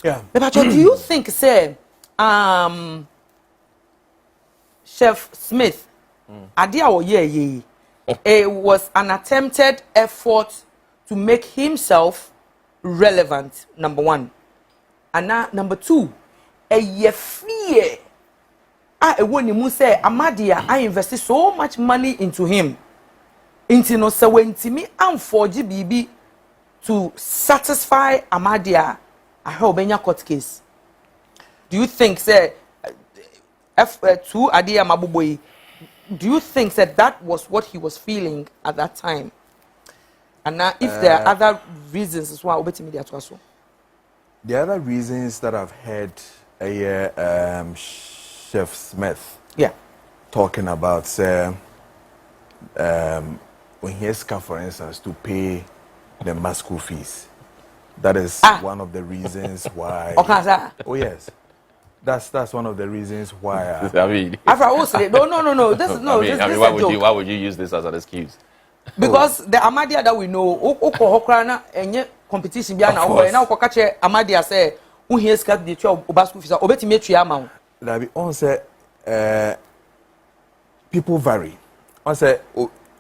Yeah. But do you think, say, Chef Smith, it was an attempted effort to make himself relevant, number one. And now, number two, a fear. When you say, Amadia, I invested so much money into him. Into no so when me and 4G BB to satisfy Amadia, I hope in your court case. Do you think, say, F2 Adia Mabuboy, do you think that was what he was feeling at that time? And now, if there are other reasons as well, the other reasons that I've heard Chef Smith talking about, say, when he has, for instance, to pay the mass school fees. That is one of the reasons why. Oh yes, that's one of the reasons why. I mean, no. This is no. I mean, why would you use this as an excuse? Because the Amadia that we know, Okrana and competition behind our now Amadia say, who hears cut the job Obasku fees, Obetimetri amount. That be on say, people vary. On say,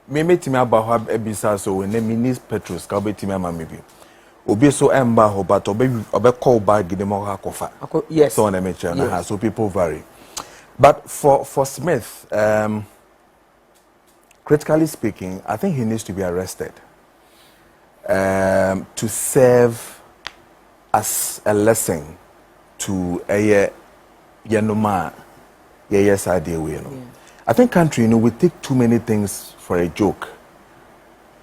me me about ebisa so when me need petrol, scabeti me maybe. Obi so emba ho but obe call bag the more kofa. Yes. So on the mention, so people vary. But for Smith, critically speaking, I think he needs to be arrested to serve as a lesson to a yanoma yes idea we know. I think country we take too many things for a joke.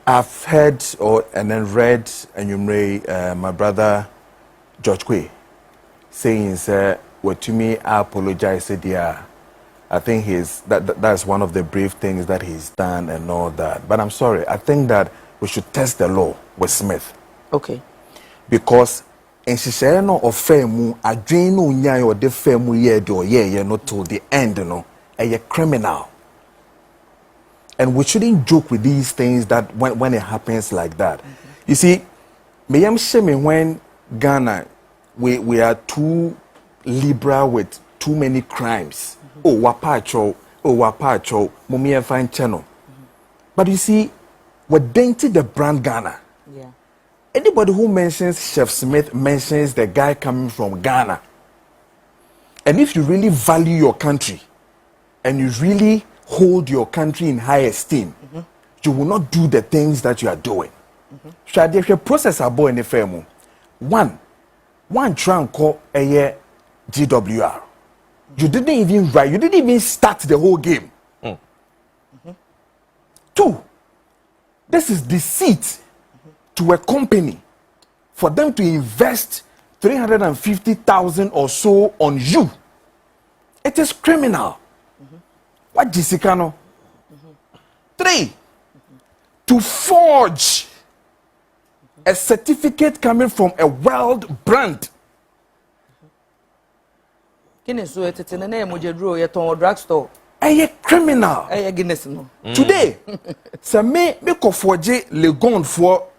I've heard and then read and you may my brother George Kwe saying what to me I apologize dear. I think that's one of the brave things that he's done and all that. But I'm sorry, I think that we should test the law with Smith. Okay. Because in Shishano or Femu, I dream no nya or the Femu ye not till the end, a criminal. And we shouldn't joke with these things that when it happens like that. You see, me am shaming when Ghana we are too liberal with too many crimes. Oh, wapacho, mummy and fine channel. But you see, we're dented the brand Ghana. Yeah. Anybody who mentions Chef Smith mentions the guy coming from Ghana. And if you really value your country and you really hold your country in high esteem, you will not do the things that you are doing. So the process boy in the firm. One try and call a year GWR. You didn't even write, you didn't even start the whole game. Two, this is deceit to a company for them to invest 350,000 or so on you. It is criminal. What Jisicano? Three, to forge a certificate coming from a world brand. Drugstore. A criminal. Today, some me forge Legon for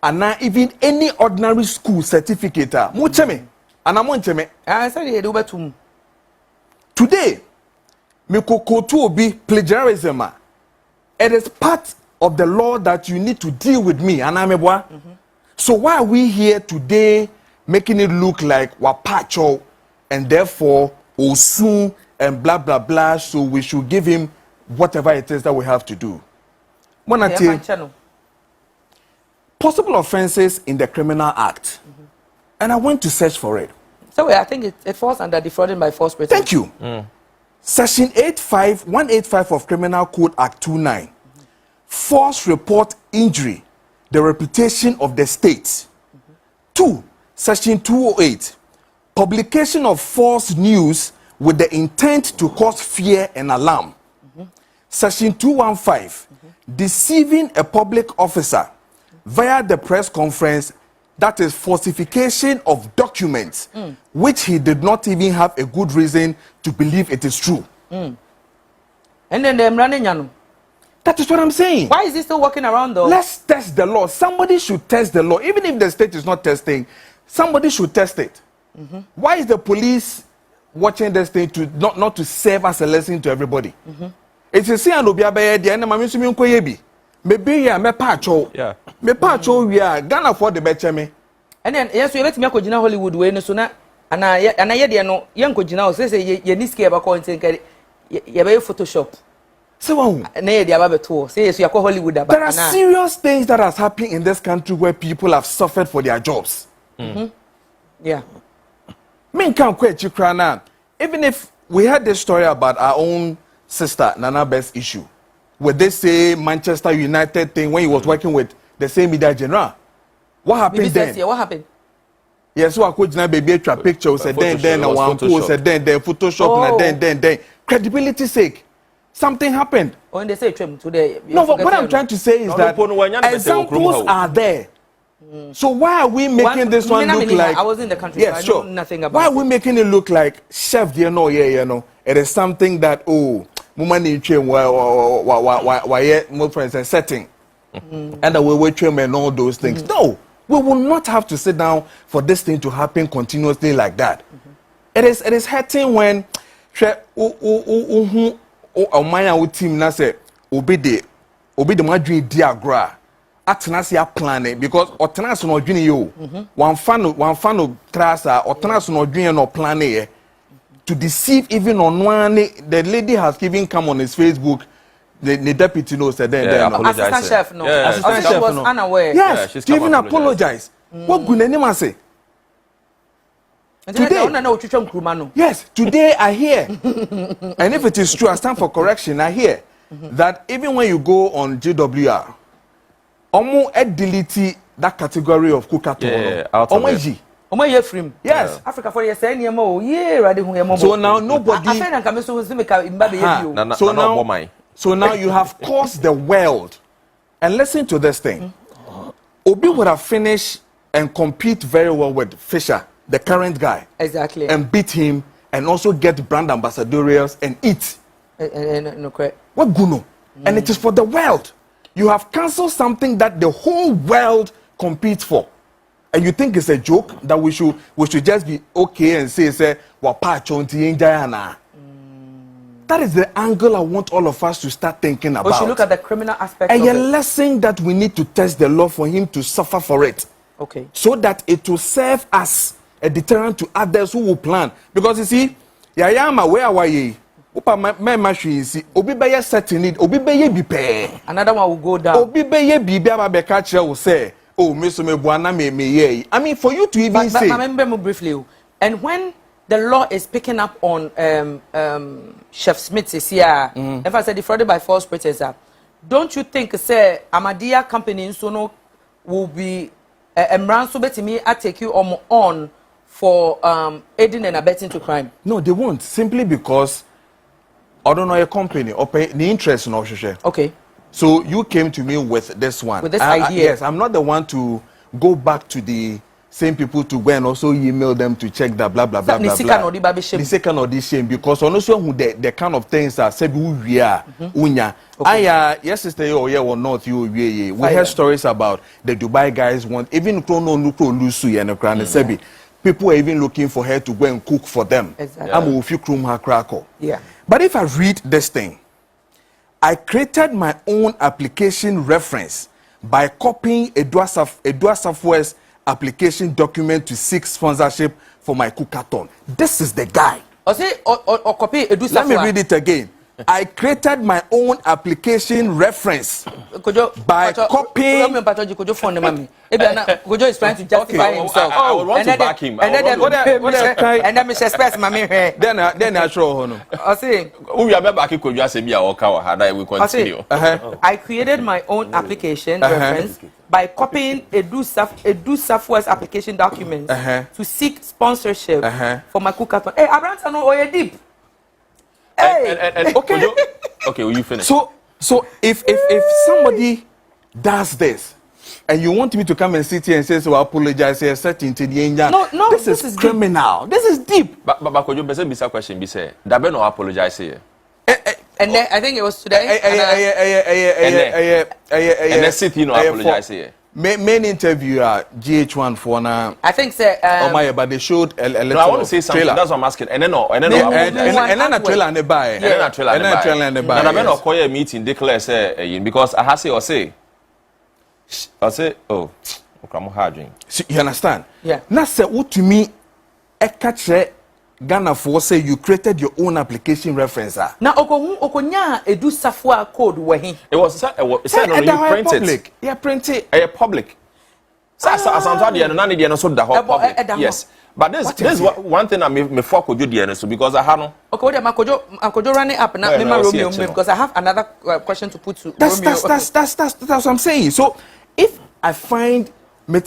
and not even any ordinary school certificate. Mucheme, and I'm on cheme. I said you do better. Today, me to be plagiarism. It is part of the law that you need to deal with me, and I'm a boy. So why are we here today making it look like wapacho and therefore osu and blah blah blah? So we should give him whatever it is that we have to do. Possible offenses in the Criminal Act, and I went to search for it. So I think it falls under defrauding by false pretense. Thank you. Section 185 of Criminal Code Act 29. False report injury, the reputation of the state. 2. Section 208. Publication of false news with the intent to cause fear and alarm. Section 215. Deceiving a public officer via the press conference, that is falsification of documents, which he did not even have a good reason to believe it is true. And then they're running. That is what I'm saying. Why is he still walking around though? Let's test the law. Somebody should test the law. Even if the state is not testing, somebody should test it. Why is the police watching this thing to not to serve as a lesson to everybody? It's a say and obiabaye de na mame so mi nkoye bi. Maybe ya me pacho. Yeah. Me pacho we are Ghana for the better me. And then yes, you let me akogina Hollywood we no so na ana ye de no ye nkogina o say ye ni scare ba ko nten ye be Photoshop. So na ye de aba beto say yes you akọ Hollywood aba. There are serious things that has happened in this country where people have suffered for their jobs. Yeah. Me can't quit Chikrana. Even if we had this story about our own sister Nana Best issue, where they say Manchester United thing when he was working with the same media general. What happened then? What happened? Yes, so I could now baby trap pictures said then one post said then Photoshop then credibility sake. Something happened. When they say today. No, but what I'm trying to say is that examples are there. So why are we making this one look like? I was in the country. Yes, so I sure. know nothing about. Why are we making it look like chef? You know, it is something that woman train why more friends are setting, and that we will train and all those things. No, we will not have to sit down for this thing to happen continuously like that. It is hurting when my team na say obi the madri diagra. Atenase plan because otenase no dwene yo one fan trasa otenase no dwene no plan to deceive even Onua. The lady has even come on his Facebook. The deputy knows that then assistant chef no assistant chef was no unaware. yes she even apologize. What gunani say today? Yes, today I hear and if it is true I stand for correction. I hear that even when you go on GWR Omo delete that category of cookaton. Omo ye frame. Yes. Africa for say niam o ye ready hu. So now nobody. So now you have caused the world. And listen to this thing. Obi would have finished and compete very well with Fisher, the current guy. Exactly. And beat him and also get brand ambassadorials and eat. No correct. What guno? And it is for the world. You have cancelled something that the whole world competes for, and you think it's a joke that we should just be okay and say That is the angle I want all of us to start thinking about. We should look at the criminal aspect and of a lesson that we need to test the law for him to suffer for it. Okay. So that it will serve as a deterrent to others who will plan. Because you see, Yayama, where are you? Obi beye setting it, Obi beye bi pe. Another one will go down. Obi beye bi aba be catch will say, oh, me so me buana me ye. I mean, for you to even say. But remember briefly, and when the law is picking up on Chef Smith is here, if I said defrauded by false pretense, don't you think say Amadia company in Sono will be so bet me I take you on for aiding and abetting to crime? No, they won't, simply because I don't know your company or pay the interest in Oshishe. Okay. So you came to me with this one. With this idea. Yes, I'm not the one to go back to the same people to go and also email them to check that blah blah blah blah. The second audition because also who the kind of things are said we are unya. Yes, sister, or not you we heard stories about the Dubai guys want even Chrono Nuko Lusu and Sebi. People are even looking for her to go and cook for them. Exactly. I'm a few krum her cracker. Yeah. But if I read this thing, I created my own application reference by copying Edua Safue's application document to seek sponsorship for my cookathon. This is the guy. Copy Edu Safue. Let me read it again. I created my own application reference by copying. Kojo is trying to justify himself. I would want to back him. And then Mr. Space, mommy. Then I show him. I say, we are back in Kojo say me a work out. I will continue. I created my own application reference by copying Edu Safue's application documents to seek sponsorship for my cookathon. Hey, Abraham, I know you're deep. Hey. And okay. Okay, will you finish? So if somebody does this and you want me to come and sit here and say so I apologize here setting to the angel. No, this is criminal. Deep. This is deep. But could you be question be say that no apologize here? And then I think it was today. And then sit no apologize here. main interview GH1 for now. I think say but they showed a little no, I want to say something. trailer. That's what I'm asking. And then a trailer and a buy. And then a trailer and a buy. And I mean, call a meeting declare say because I have say I say oh, I'm hard. You understand? Yeah. Now say what to me a catch Ghana for say you created your own application reference. Now okonya edu safwa code we It was said no you print public. Yeah, print it. Public. As I'm telling you, none of the so the whole public. Yes. But this is one thing I me for Kojo DN so because I have no. Okay, what am Kojo running up now? Remember Romeo because I have another question to put to Romeo. That's what I'm saying. So if I find way,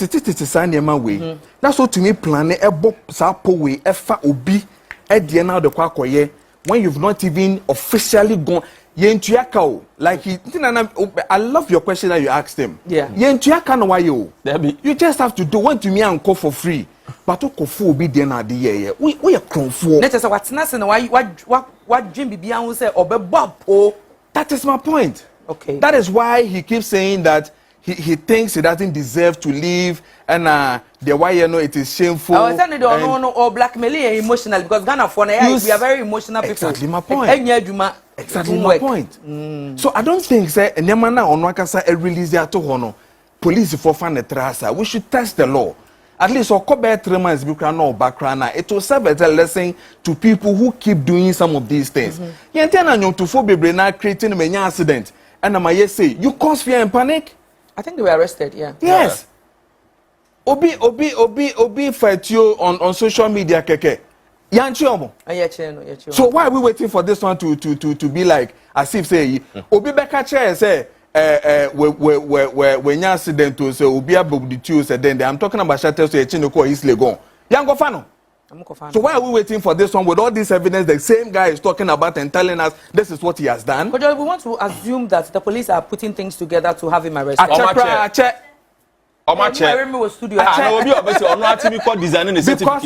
that's what to me plan a book sapo way efa obi at the end of the kwakoye when you've not even officially gone. Like I love your question that you asked him. Yeah. You just have to do one to me and call for free. But to for be the na the we are crown for. Let us what's not what Jim Bibian will say or that is my point. Okay. That is why he keeps saying that he thinks he doesn't deserve to leave and the why it is shameful. I was saying no or blackmailing emotional because Ghana for we are very emotional people. Exactly my point. Exactly my point. So I don't think say Nyamana Onua kasa release there to hono police for fan the trasa. We should test the law. At least or 3 months no background. It will serve as a lesson to people who keep doing some of these things. You intend to for be now creating a accident and I say you cause fear and panic. I think they were arrested, yeah. Yes. Obi fight you on social media keke. So why are we waiting for this one to be like as if say Obi Beka chair say when accident to say Obi abodi tu say then I'm talking about Shatter so Chinoko is legon. Yango fano. So why are we waiting for this one with all this evidence the same guy is talking about and telling us this is what he has done? But we want to assume that the police are putting things together to have him arrested. Because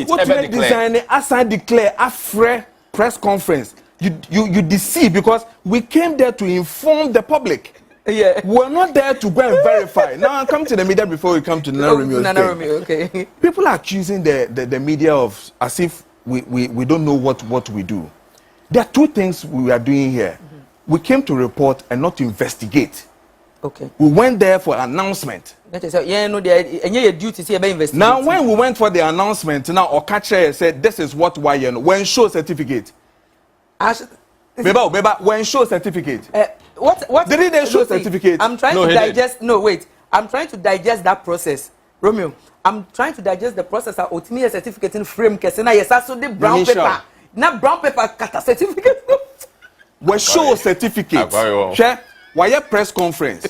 what you design as I declare after press conference you deceive because we came there to inform the public. Yeah. We're not there to go and verify. Now I'll come to the media before we come to Nana Romeo. Okay. People are accusing the media of as if we don't know what we do. There are two things we are doing here. We came to report and not to investigate. Okay. We went there for announcement. Now when we went for the announcement, now Okache said this is what when show certificate. Beba, when show certificate. What didn't they show certificate? I'm trying to digest. No, wait. I'm trying to digest that process, Romeo. I'm trying to digest the process of ultimate certificate in frame. Kesena yes, also the brown paper. Not brown paper kata certificate. When show certificate. Share. Why a press conference?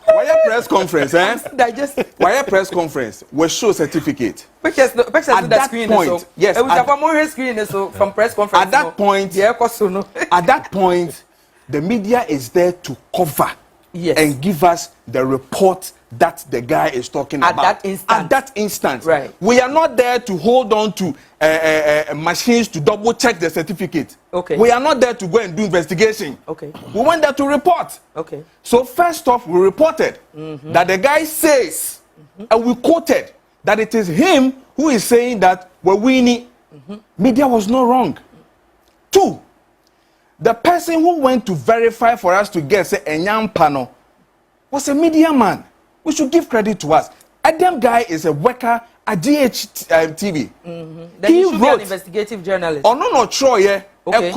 Why a press conference? Digest. Why a press conference? We show certificate. Pictures at that screen point, yes. From press conference. At that point, at that point, the media is there to cover and give us the report that the guy is talking about. At that instant. Right. We are not there to hold on to machines to double check the certificate. Okay. We are not there to go and do investigation. Okay. We went there to report. Okay. So first off, we reported that the guy says, and we quoted that it is him who is saying that we're winning. Media was not wrong. 2, the person who went to verify for us to get say Enyam Pano was a media man. We should give credit to us. Adam guy is a worker at TV. Then he should be an investigative journalist. Oh no, Troy, GW.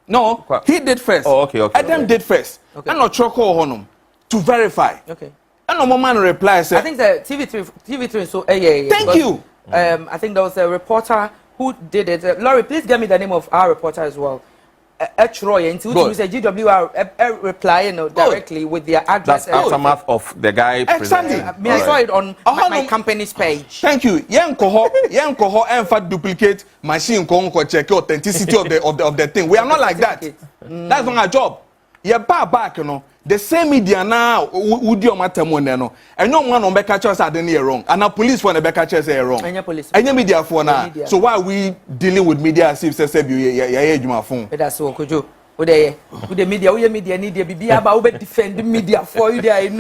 No, he did first. Oh, okay. Adam did first. Okay. And not Troko Honum to verify. Okay. And no man replies. I think the TV3. So Thank you. I think there was a reporter who did it. Laurie, please get me the name of our reporter as well. Troy and to say GWR replying directly with their address. That's aftermath of the guy. Exactly. I saw it on my company's page. Thank you. Yankoho and fat duplicate machine ko check authenticity of the thing. We are not like that. That's not our job. You're back, the same media now would you matter more no. And no one on back catchers are wrong. And now police for the back catchers are wrong. And police. And media for now. So why are we dealing with media as if say phone? That's so Kojo. with the media, we media need the BB about we defend the media for you there, I know.